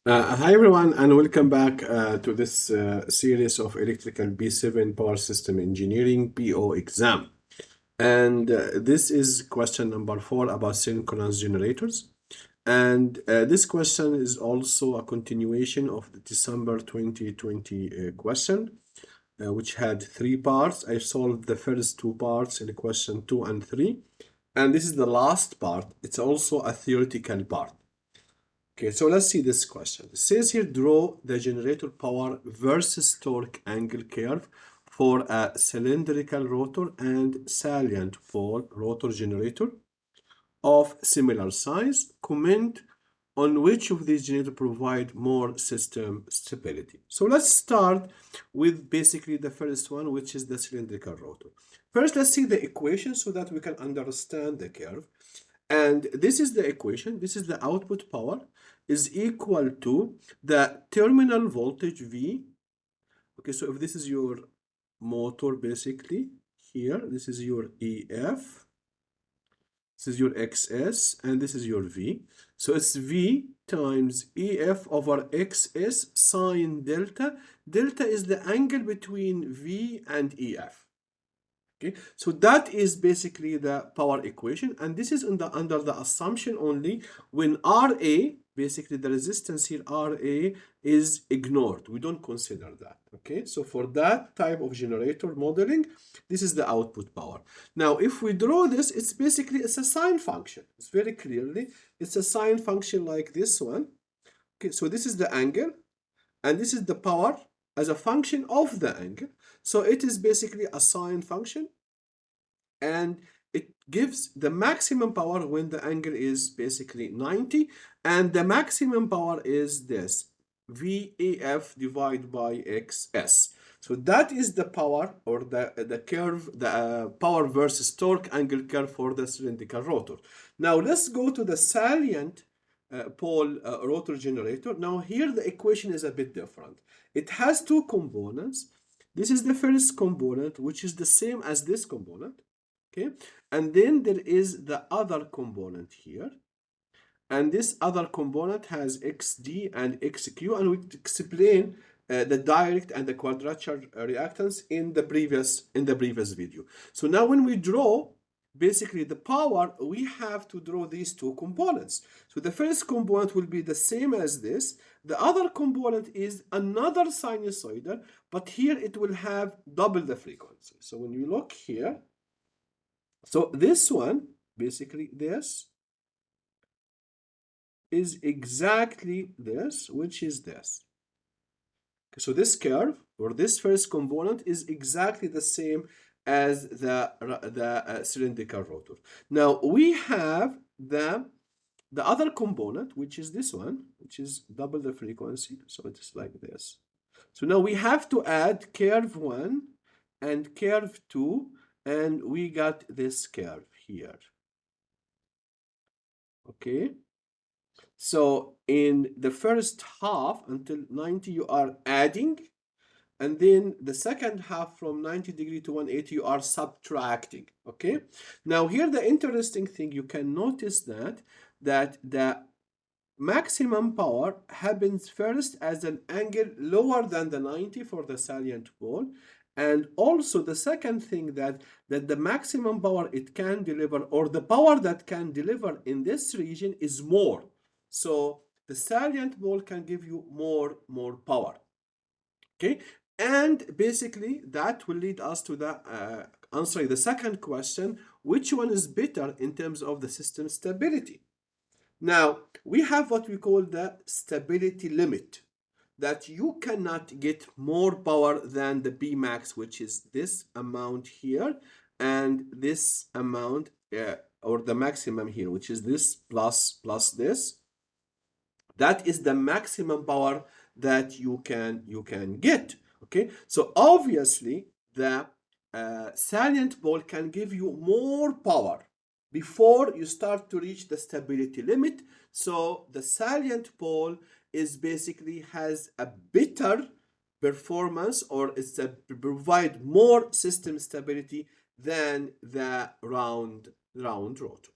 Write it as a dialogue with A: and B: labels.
A: Hi everyone, and welcome back to this series of Electrical B7 Power System Engineering PO exam. And this is question number 4 about synchronous generators. And this question is also a continuation of the December 2020 question, which had 3 parts. I solved the first 2 parts in question 2 and 3. And this is the last part. It's also a theoretical part. Okay, so let's see this question. It says here, draw the generator power versus torque angle curve for a cylindrical rotor and salient pole rotor generator of similar size. Comment on which of these generators provide more system stability. So let's start with basically the first one, which is the cylindrical rotor. First, let's see the equation so that we can understand the curve. And this is the equation. This is the output power is equal to the terminal voltage V. Okay, so if this is your motor basically here, this is your EF, this is your XS, and this is your V. So it's V times EF over XS sine delta. Delta is the angle between V and EF. Okay, so that is basically the power equation, and this is under the assumption only when RA, basically the resistance here, RA is ignored. We don't consider that. Okay, so for that type of generator modeling, this is the output power. Now, if we draw this, it's a sine function. It's very clearly, it's a sine function like this one. Okay, so this is the angle, and this is the power as a function of the angle. So it is basically a sine function, and it gives the maximum power when the angle is basically 90, and the maximum power is this, VAF divided by XS. So that is the power, or the curve, the power versus torque angle curve for the cylindrical rotor. Now let's go to the salient pole rotor generator. Now here the equation is a bit different. It has two components. This is the first component, which is the same as this component. Okay, and then there is the other component here, and this other component has XD and XQ, and we explain the direct and the quadrature reactance in the previous video. So now when we draw basically the power, we have to draw these two components. So the first component will be the same as this. The other component is another sinusoidal, but here it will have double the frequency. So when you look here, so this one, basically this, is exactly this, which is this. So this curve, or this first component, is exactly the same as the cylindrical rotor. Now we have the other component, which is this one, which is double the frequency. So it is like this. So now we have to add curve 1 and curve 2, and we got this curve here. Okay, so in the first half until 90 you are adding, and then the second half from 90 degree to 180 you are subtracting. Okay, now here the interesting thing, you can notice that the maximum power happens first as an angle lower than the 90 for the salient pole. And also the second thing, that the maximum power it can deliver, or the power that can deliver in this region, is more. So the salient pole can give you more power. Okay, and basically that will lead us to the answering the second question, which one is better in terms of the system stability. Now we have what we call the stability limit, that you cannot get more power than the B max, which is this amount here, and this amount, or the maximum here, which is this plus this. That is the maximum power that you can get. Okay, so obviously the salient pole can give you more power before you start to reach the stability limit. So the salient pole is basically has a better performance, or it's provide more system stability than the round rotor.